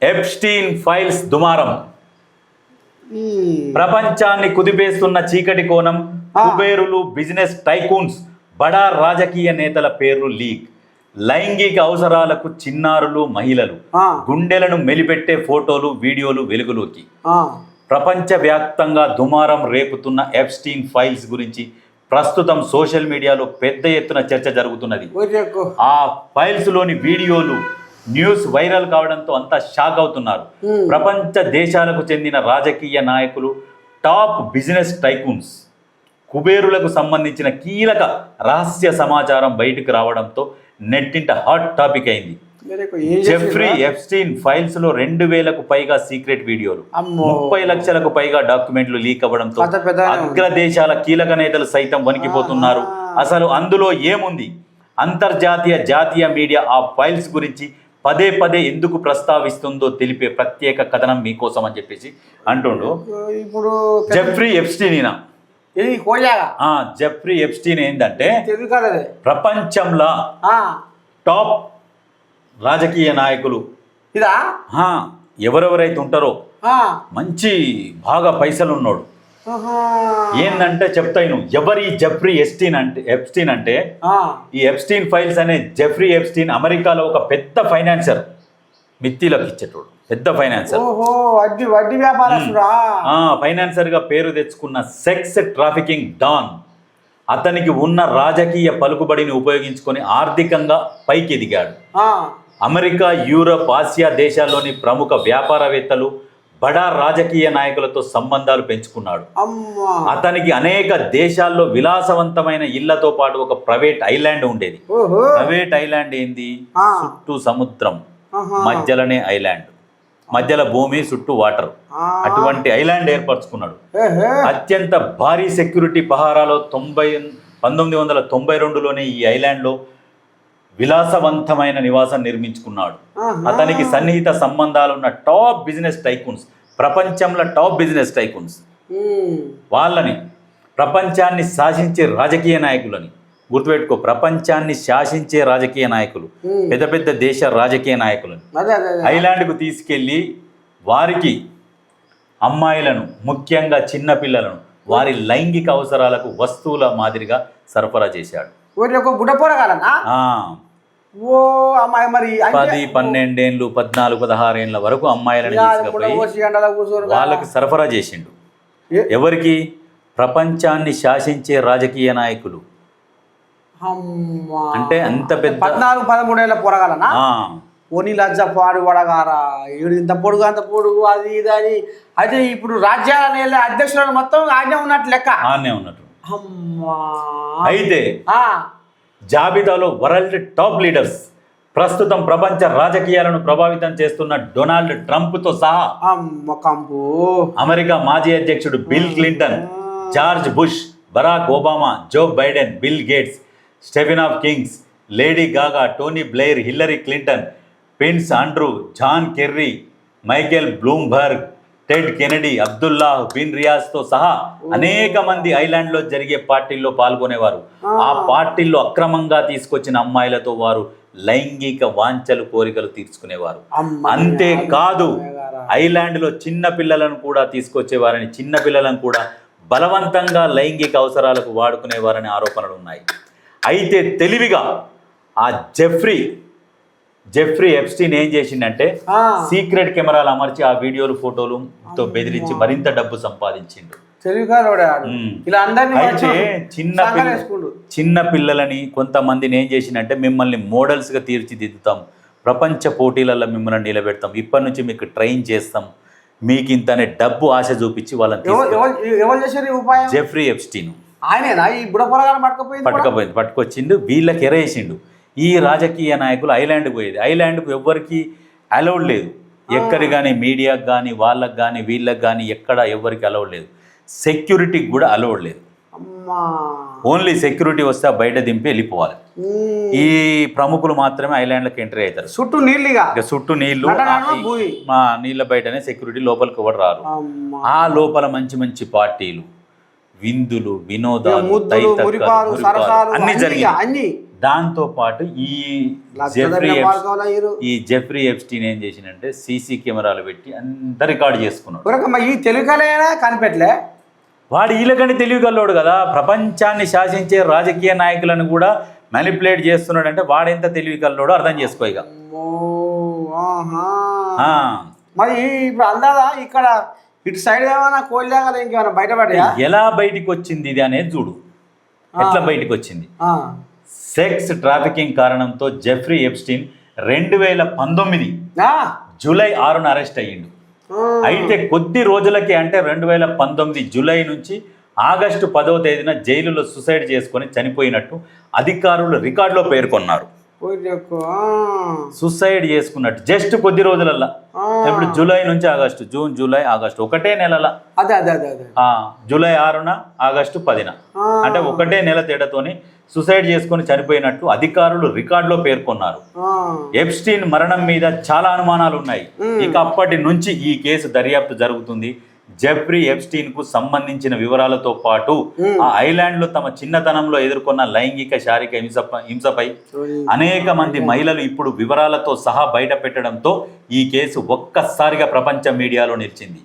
Epstein files దుమారం, ప్రపంచాన్ని కుదిపేస్తున్న చీకటి కోణం, కుబేరులు, బిజినెస్ టైకూన్స్, బడా రాజకీయ నేతల పేర్లు లీక్, లైంగిక అవసరాలకు చిన్నారులు, మహిళలు, గుండెలను మెలిపెట్టే ఫోటోలు, వీడియోలు వెలుగులోకి. ప్రపంచవ్యాప్తంగా దుమారం రేపుతున్న ఎప్స్టీన్ ఫైల్స్ గురించి ప్రస్తుతం సోషల్ మీడియాలో పెద్ద ఎత్తున చర్చ జరుగుతున్నది. ఆ ఫైల్స్ లోని వీడియోలు, న్యూస్ వైరల్ కావడంతో అంతా షాక్ అవుతున్నారు. ప్రపంచ దేశాలకు చెందిన రాజకీయ నాయకులు, టాప్ బిజినెస్ టైకూన్స్, కుబేరులకు సంబంధించిన కీలక రహస్య సమాచారం బయటకు రావడంతో నెట్టింట హాట్ టాపిక్ అయింది. జెఫ్రీ ఎప్స్టీన్ ఫైల్స్ లో 2000కు పైగా సీక్రెట్ వీడియోలు, 30 లక్షలకు పైగా డాక్యుమెంట్లు లీక్ అవ్వడంతో అగ్రదేశాల కీలక నేతలు సైతం వణికిపోతున్నారు. అసలు అందులో ఏముంది? అంతర్జాతీయ, జాతీయ మీడియా ఆ ఫైల్స్ గురించి పదే పదే ఎందుకు ప్రస్తావిస్తుందో తెలిపే ప్రత్యేక కథనం మీకోసం అని చెప్పేసి అంటుండు. ఇప్పుడు జెఫ్రీ ఎప్స్టీన్ జెఫ్రీ ఎప్స్టీన్ ఏంటంటే ప్రపంచంలో టాప్ రాజకీయ నాయకులు ఎవరెవరైతే ఉంటారో మంచి బాగా పైసలు ఉన్నాడు. ఏందంటే చెప్తాను ఎవరి జెఫ్రీ ఎప్స్టీన్ అంటే ఈ ఎప్స్టీన్ ఫైల్స్ అనే జెఫ్రీ ఎప్స్టీన్ అమెరికాలో ఒక పెద్ద ఫైనాన్సర్, మిత్తిలకు ఇచ్చేటోడు, పెద్ద ఫైనాన్సర్, ఫైనాన్సర్ గా పేరు తెచ్చుకున్న సెక్స్ ట్రాఫికింగ్ డాన్. అతనికి ఉన్న రాజకీయ పలుకుబడిని ఉపయోగించుకొని ఆర్థికంగా పైకి ఎదిగాడు. అమెరికా, యూరప్, ఆసియా దేశాల్లోని ప్రముఖ వ్యాపారవేత్తలు, బడా రాజకీయ నాయకులతో సంబంధాలు పెంచుకున్నాడు. అతనికి అనేక దేశాల్లో విలాసవంతమైన ఇళ్లతో పాటు ఒక ప్రైవేట్ ఐలాండ్ ఉండేది. ప్రైవేట్ ఐలాండ్ ఏంది? చుట్టూ సముద్రం, మధ్యలోనే ఐలాండ్, మధ్యలో భూమి, చుట్టూ వాటర్, అటువంటి ఐలాండ్ ఏర్పరచుకున్నాడు. అత్యంత భారీ సెక్యూరిటీ పహారాలో 1992లోనే ఈ ఐలాండ్లో విలాసవంతమైన నివాసం నిర్మించుకున్నాడు. అతనికి సన్నిహిత సంబంధాలున్న టాప్ బిజినెస్ టైకూన్స్, ప్రపంచంలో టాప్ బిజినెస్ టైకూన్స్, వాళ్ళని ప్రపంచాన్ని శాసించే రాజకీయ నాయకులని గుర్తుపెట్టుకో. ప్రపంచాన్ని శాసించే రాజకీయ నాయకులు, పెద్ద పెద్ద దేశ రాజకీయ నాయకులను ఐలాండ్కు తీసుకెళ్ళి వారికి అమ్మాయిలను, ముఖ్యంగా చిన్నపిల్లలను వారి లైంగిక అవసరాలకు వస్తువుల మాదిరిగా సరఫరా చేశాడు. 10, 12 ఏళ్ళు, 14, 16 ఏళ్ళ వరకు అమ్మాయిలను తీసుకుపోయి వాళ్ళకి సరఫరా చేసిండు. ఎవరికి? ప్రపంచాన్ని శాసించే రాజకీయ నాయకులు. అంటే అంత పెద్ద 14-13 ఏళ్ళ పొరగాలనా? ఓని లజ్జ పాడు వడగారా, ఇంత పొడుగు అంత పొడుగు, అది ఇది అని. అయితే ఇప్పుడు రాజ్యాల అధ్యక్షులను మొత్తం ఆజ్ఞ ఉన్నట్టు లెక్క, ఆజ్ఞ ఉన్నట్టు. అయితే జాబితాలో వరల్డ్ టాప్ లీడర్స్, ప్రస్తుతం ప్రపంచ రాజకీయాలను ప్రభావితం చేస్తున్న డొనాల్డ్ ట్రంప్తో సహా అమెరికా మాజీ అధ్యక్షుడు Bill Clinton, George Bush, Barack Obama, Joe Biden, Bill Gates, Stephen of Kings, Lady Gaga, Tony Blair, Hillary Clinton, Prince Andrew, John Kerry, Michael Bloomberg, Ted Kennedy, Abdullah bin రియాజ్తో సహా అనేక మంది ఐలాండ్లో జరిగే పార్టీల్లో పాల్గొనేవారు. ఆ పార్టీల్లో అక్రమంగా తీసుకొచ్చిన అమ్మాయిలతో వారు లైంగిక వాంఛలు, కోరికలు తీర్చుకునేవారు. అంతేకాదు ఐలాండ్లో చిన్న పిల్లలను కూడా తీసుకొచ్చేవారని, చిన్న పిల్లలను కూడా బలవంతంగా లైంగిక అవసరాలకు వాడుకునేవారని ఆరోపణలు ఉన్నాయి. అయితే తెలివిగా ఆ జెఫ్రీ ఎప్స్టీన్ ఏం చేసిండంటే సీక్రెట్ కెమెరాలు అమర్చి ఆ వీడియోలు, ఫోటోలతో బెదిరించి మరింత డబ్బు సంపాదించిండు. అయితే చిన్న పిల్లలని కొంతమందిని ఏం చేసిందంటే, మిమ్మల్ని మోడల్స్గా తీర్చిదిద్దుతాం, ప్రపంచ పోటీలలో మిమ్మల్ని నిలబెడతాం, ఇప్పటి నుంచి మీకు ట్రైన్ చేస్తాం, మీకు ఇంతనే డబ్బు ఆశ చూపించి వాళ్ళని జెఫ్రీ ఎప్స్టీన్ పట్టుకొచ్చిండు. వీళ్ళకి ఎరేసిండు. ఈ రాజకీయ నాయకులు ఐలాండ్కి పోయేది. ఐలాండ్కు ఎవ్వరికి అలౌడ్ లేదు. ఎక్కడి కానీ మీడియాకి కానీ, వాళ్ళకి కానీ, వీళ్ళకి కానీ ఎక్కడ ఎవరికి అలౌడ్ లేదు. సెక్యూరిటీకి కూడా అలౌడ్ లేదు. ఓన్లీ సెక్యూరిటీ వస్తే బయట దింపి వెళ్ళిపోవాలి. ఈ ప్రముఖులు మాత్రమే ఐలాండ్లకు ఎంట్రీ అవుతారు. చుట్టూ నీళ్లు, నీళ్ళ బయటనే సెక్యూరిటీ, లోపలికి ఎవరు రారు. ఆ లోపల మంచి మంచి పార్టీలు, విందులు, వినోదాలు, అన్ని జరిగాయి. దాంతో పాటు ఈ జెఫ్రీ ఎప్స్టీన్ ఏం చేసిందంటే సీసీ కెమెరాలు పెట్టి అంత రికార్డు చేసుకున్నాడు. ఈ తెలుగులైనా కనిపెట్టలే వాడు వీళ్ళకని తెలివిగల్లోడు కదా, ప్రపంచాన్ని శాసించే రాజకీయ నాయకులను కూడా మ్యానిపులేట్ చేస్తున్నాడు అంటే వాడెంత తెలివిగల్లోడో అర్థం చేసుకో ఇక. మరి ఇప్పుడు అందాదా ఇక్కడ ఇటు సైడ్ ఏమైనా కోళ్ళగా ఇంకేమైనా బయటపడి ఎలా బయటికి వచ్చింది ఇది అనేది చూడు, ఎట్లా బయటికి వచ్చింది. సెక్స్ ట్రాఫికింగ్ కారణంతో జెఫ్రీ ఎప్స్టీన్ 2019 జూలై 6న అరెస్ట్ అయ్యిండు. అయితే కొద్ది రోజులకి అంటే 2019 జూలై నుంచి ఆగస్టు 10వ తేదీన జైలులో సూసైడ్ చేసుకొని చనిపోయినట్టు అధికారులు రికార్డులో పేర్కొన్నారు. సూసైడ్ చేసుకున్నట్టు జస్ట్ కొద్ది రోజులల్లా, ఇప్పుడు జూలై నుంచి ఆగస్టు, జూన్ జూలై ఆగస్టు ఒకటే నెలల, జూలై 6న ఆగస్టు 10న అంటే ఒకటే నెల తేడాతోని సూసైడ్ చేసుకొని చనిపోయినట్టు అధికారులు రికార్డులో పేర్కొన్నారు. ఎప్స్టీన్ మరణం మీద చాలా అనుమానాలు ఉన్నాయి. ఇక అప్పటి నుంచి ఈ కేసు దర్యాప్తు జరుగుతుంది. జెఫ్రీ ఎప్స్టీన్ కు సంబంధించిన వివరాలతో పాటు ఆ ఐలాండ్ లో తమ చిన్నతనంలో ఎదుర్కొన్న లైంగిక శారీరక హింసపై అనేక మంది మహిళలు ఇప్పుడు వివరాలతో సహా బయట పెట్టడంతో ఈ కేసు ఒక్కసారిగా ప్రపంచ మీడియాలో నిలిచింది.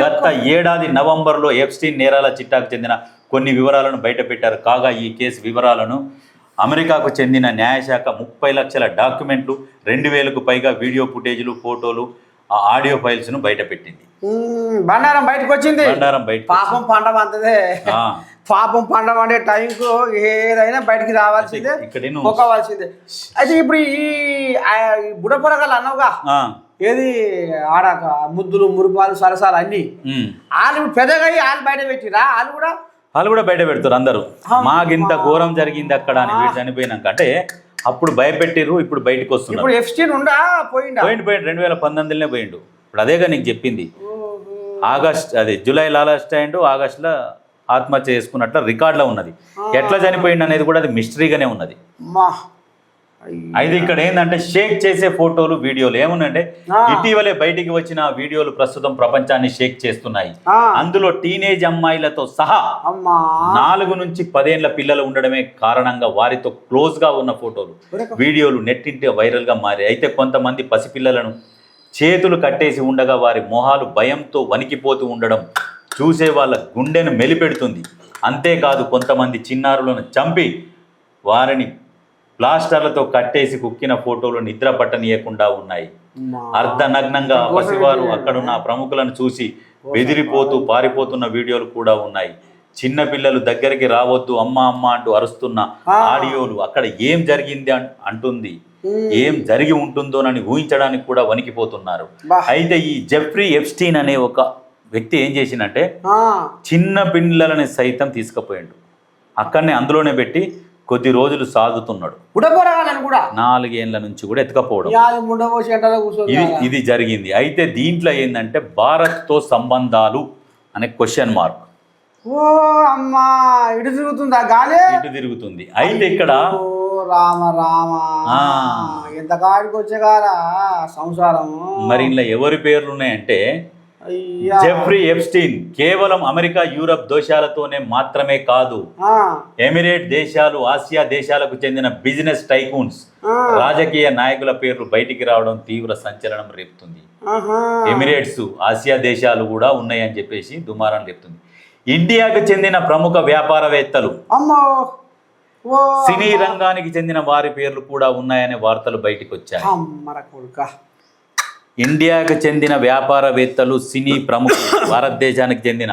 గత ఏడాది నవంబర్లో ఎప్స్టీన్ నేరాల చిట్టాకు చెందిన కొన్ని వివరాలను బయట పెట్టారు. కాగా ఈ కేసు వివరాలను అమెరికాకు చెందిన న్యాయశాఖ 30 లక్షల డాక్యుమెంట్లు, 2000కు పైగా వీడియో ఫుటేజ్లు, ఫోటోలు, ఆ ఆడియో ఫైల్స్ ను బయట పెట్టింది. బండారం బయటకు వచ్చింది. బండారం బయట, పాపం పండం అంతదే, పాపం పండం అంటే టైంకు ఏదైనా బయటికి రావాల్సిందే, మొక్కవలసిందే. అయితే ఇప్పుడు ఈ బుడపొరగాలు అన్నవుగా, ఏది ఆడాక ముద్దులు మురుపాలు సరసాలు అన్ని వాళ్ళు పెద్దగా వాళ్ళు బయట పెట్టిరా, వాళ్ళు కూడా బయట పెడతారు అందరూ. మాకింత ఘోరం జరిగింది అక్కడ అని వీడు చనిపోయినాక అంటే అప్పుడు భయపెట్టిర్రు, ఇప్పుడు బయటకు వస్తున్నారు. ఇప్పుడు ఎప్స్టీన్ పోయిండు 2019లోనే పోయిండు. ఇప్పుడు అదేగా నీకు చెప్పింది, ఆగస్ట్ అదే జూలై లాస్ట్ అయ్యిండు, ఆగస్టులో ఆత్మహత్య చేసుకున్నట్లు రికార్డులో ఉన్నది. ఎట్లా చనిపోయిండు అనేది కూడా అది మిస్టరీగానే ఉన్నది. అయితే ఇక్కడ ఏంటంటే షేక్ చేసే ఫోటోలు, వీడియోలు ఏమున్నాయంటే ఇటీవలే బయటికి వచ్చిన వీడియోలు ప్రస్తుతం ప్రపంచాన్ని షేక్ చేస్తున్నాయి. అందులో టీనేజ్ అమ్మాయిలతో సహా 4 నుంచి 10 ఏళ్ల పిల్లలు ఉండడమే కారణంగా వారితో క్లోజ్ గా ఉన్న ఫోటోలు, వీడియోలు నెట్టింటి వైరల్ గా మారాయి. అయితే కొంతమంది పసిపిల్లలను చేతులు కట్టేసి ఉండగా వారి మొహాలు భయంతో వణికిపోతూ ఉండడం చూసే వాళ్ళ గుండెను మెలిపెడుతుంది. అంతేకాదు కొంతమంది చిన్నారులను చంపి వారిని ప్లాస్టర్లతో కట్టేసి కుక్కిన ఫోటోలు నిద్ర పట్టనీయకుండా ఉన్నాయి. అర్ధనగ్నంగా పసివారు అక్కడున్న ప్రముఖులను చూసి బెదిరిపోతూ పారిపోతున్న వీడియోలు కూడా ఉన్నాయి. చిన్న పిల్లలు దగ్గరికి రావద్దు అమ్మ అమ్మ అంటూ అరుస్తున్న ఆడియోలు, అక్కడ ఏం జరిగింది అంటుంది, ఏం జరిగి ఉంటుందోనని ఊహించడానికి కూడా వణికిపోతున్నారు. అయితే ఈ జెఫ్రీ ఎప్స్టీన్ అనే ఒక వ్యక్తి ఏం చేసిందంటే చిన్న పిల్లలని సైతం తీసుకుపోయిండు, అక్కడనే అందులోనే పెట్టి కొద్ది రోజులు సాగుతున్నాడు. 4 ఏళ్ల నుంచి కూడా ఎత్తుకపోవడం ఇది జరిగింది. అయితే దీంట్లో ఏంటంటే భారత్తో సంబంధాలు అనే క్వశ్చన్ మార్క్. ఇటు తిరుగుతుందా గాలి, ఇటు తిరుగుతుంది. అయితే ఇక్కడ రామ రామ ఎంత కాడికి వచ్చేగారా సంసారం. మరి ఇలా ఎవరి పేర్లు ఉన్నాయంటే జెఫ్రీ ఎప్స్టీన్ కేవలం అమెరికా, యూరప్ దేశాలతోనే మాత్రమే కాదు, ఎమిరేట్ దేశాలు, ఆసియా దేశాలకు చెందిన బిజినెస్ టైకూన్స్, రాజకీయ నాయకుల పేర్లు బయటికి రావడం తీవ్ర సంచలనం రేపుతుంది. ఎమిరేట్స్, ఆసియా దేశాలు కూడా ఉన్నాయని చెప్పేసి దుమారం రేపుతుంది. ఇండియాకు చెందిన ప్రముఖ వ్యాపారవేత్తలు, సినీ రంగానికి చెందిన వారి పేర్లు కూడా ఉన్నాయనే వార్తలు బయటికి వచ్చాయి. ఇండియాకు చెందిన వ్యాపారవేత్తలు, సినీ ప్రముఖులు, భారతదేశానికి చెందిన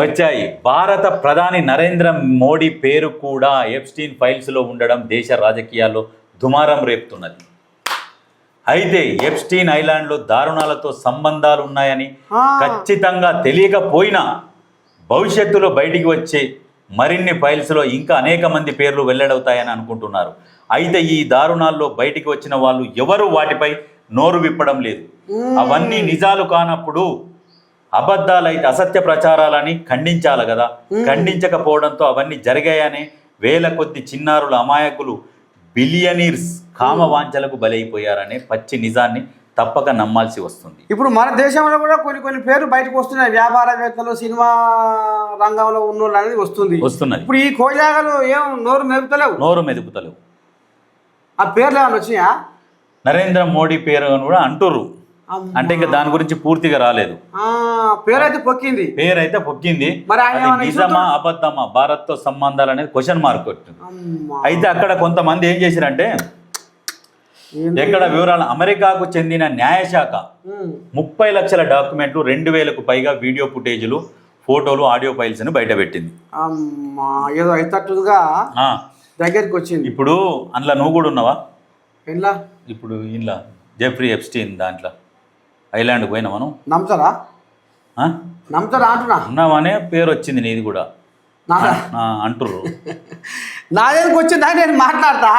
వచ్చాయి. భారత ప్రధాని నరేంద్ర మోడీ పేరు కూడా ఎప్స్టీన్ ఫైల్స్ లో ఉండడం దేశ రాజకీయాల్లో దుమారం రేపుతున్నది. అయితే ఎప్స్టీన్ ఐలాండ్ లో దారుణాలతో సంబంధాలు ఉన్నాయని ఖచ్చితంగా తెలియకపోయినా భవిష్యత్తులో బయటికి వచ్చే మరిన్ని ఫైల్స్ లో ఇంకా అనేక మంది పేర్లు వెల్లడవుతాయని అనుకుంటున్నారు. అయితే ఈ దారుణాల్లో బయటికి వచ్చిన వాళ్ళు ఎవరు వాటిపై నోరు విప్పడం లేదు. అవన్నీ నిజాలు కానప్పుడు అబద్ధాలైతే అసత్య ప్రచారాలని ఖండించాలి కదా, ఖండించకపోవడంతో అవన్నీ జరిగాయనే వేల కొద్ది చిన్నారుల అమాయకులు బిలియనీర్స్ కామ వాంఛలకు బలైపోయారనే పచ్చి నిజాన్ని తప్పక నమ్మాల్సి వస్తుంది. ఇప్పుడు మన దేశంలో కూడా కొన్ని పేర్లు బయటకు వస్తున్నాయి, వ్యాపారవేత్తలు, సినిమా రంగంలో ఉన్నోళ్ళు అనేది వస్తున్నది. ఇప్పుడు ఈ కోజాగలు ఏం నోరు మెదుపుతలేవు. ఆ పేర్లు ఏమైనా వచ్చినాయా? నరేంద్ర మోడీ పేరు అని కూడా అంటుర్రు. అంటే ఇంకా దాని గురించి పూర్తిగా రాలేదు. పేరైతే పొక్కింది. మరి నిజమా అబద్ధమా భారత్ తో సంబంధాలు అనేది క్వశ్చన్ మార్క్ వచ్చింది. అయితే అక్కడ కొంతమంది ఏం చేశారంటే ఎక్కడ వివరాలు, అమెరికాకు చెందిన న్యాయశాఖ 30 లక్షల డాక్యుమెంట్లు, 2000కు పైగా వీడియో ఫుటేజ్లు, ఫోటోలు, ఆడియో ఫైల్స్ ని బయట పెట్టింది. దగ్గరికి వచ్చింది. ఇప్పుడు అందులో నువ్వు కూడా ఉన్నావా? ఎలా? ఇప్పుడు ఇలా జెఫ్రీ ఎప్స్టీన్ దాంట్లో ఐలాండ్కి పోయినా మనం నమ్ముతారా అంటున్నా, ఉన్నావనే పేరు వచ్చింది నీది కూడా అంటుర్రు. నాదేనికి వచ్చిందా నేను మాట్లాడతా?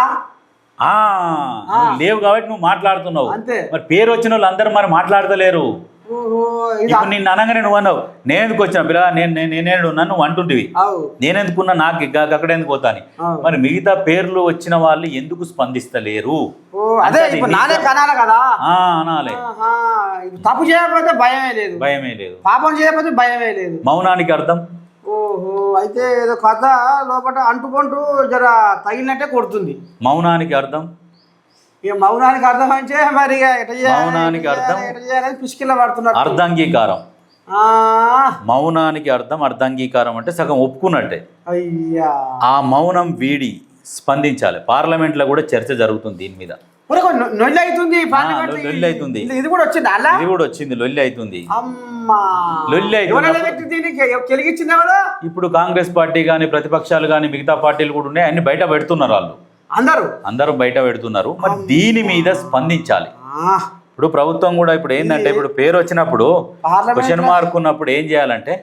లేవు కాబట్టి నువ్వు మాట్లాడుతున్నావు. అంతే. మరి పేరు వచ్చిన వాళ్ళు అందరూ మరి మాట్లాడతలేరు. ఇప్పుడు నిన్ను అనగానే నువ్వు అన్నావు, నేను ఎందుకు వచ్చిన పిల్ల, నేను నన్ను అంటుంటివి, నేనెందుకున్నా, నాకు అక్కడ ఎందుకు పోతాని. మరి మిగతా పేర్లు వచ్చిన వాళ్ళు ఎందుకు స్పందిస్తలేరు? అనాలి. తప్పు చేయకపోతే భయమే లేదు, పాపం చేయకపోతే భయమే లేదు. మౌనానికి అర్థం? ఓహో, అయితే ఏదో కథ లోపల అంటుకుంటూ జర తగిలినట్టే కొడుతుంది. మౌనానికి అర్థం? మౌనానికి అర్థం అంటే మరి మౌనానికి అర్థం పిసికిల్ల పడుతున్నారు. అర్ధాంగీకారం. మౌనానికి అర్థం అర్ధాంగీకారం అంటే సగం ఒప్పుకున్నట్టే. అయ్యా, ఆ మౌనం వీడి స్పందించాలి. పార్లమెంట్ లో కూడా చర్చ జరుగుతుంది దీని మీద. లొల్లి అవుతుంది. ఇది కూడా వచ్చింది. లొల్లి అవుతుంది. ఇప్పుడు కాంగ్రెస్ పార్టీ గాని, ప్రతిపక్షాలు గాని, మిగతా పార్టీలు కూడా ఉన్నాయి, అన్ని బయట పెడుతున్నారు. వాళ్ళు అందరూ బయట పెడుతున్నారు. మరి దీని మీద స్పందించాలి. ఇప్పుడు ప్రభుత్వం కూడా ఇప్పుడు ఏంటంటే, ఇప్పుడు పేరు వచ్చినప్పుడు క్వశ్చన్ మార్క్ ఉన్నప్పుడు ఏం చేయాలంటే,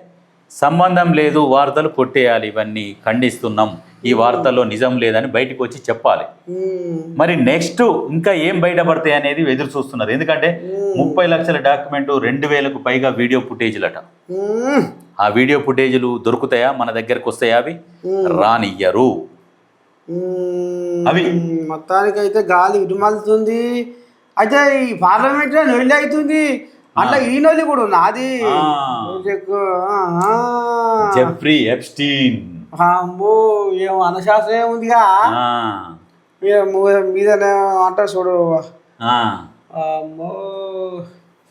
సంబంధం లేదు, వార్తలు కొట్టేయాలి, ఇవన్నీ ఖండిస్తున్నాం, ఈ వార్తల్లో నిజం లేదని బయటకు వచ్చి చెప్పాలి. మరి నెక్స్ట్ ఇంకా ఏం బయటపడతాయి అనేది ఎదురు చూస్తున్నారు. ఎందుకంటే 30 లక్షల డాక్యుమెంట్, 2000కు పైగా వీడియో ఫుటేజ్లట. ఆ వీడియో ఫుటేజ్లు దొరుకుతాయా, మన దగ్గరకు వస్తాయా? అవి రానియ్యరు. అవి మొత్తానికి అయితే గాలి ఇటుమలుతుంది. అయితే ఈ పార్లమెంట్ లో నొల్లి అవుతుంది, అట్లా ఈ నొల్లి కూడా ఉన్నది. జెఫ్రీ ఎప్స్టీన్, అమ్మో, ఏం అనశాస్త్రం ఉందిగా మీద అంటారు చూడు. అమ్మో.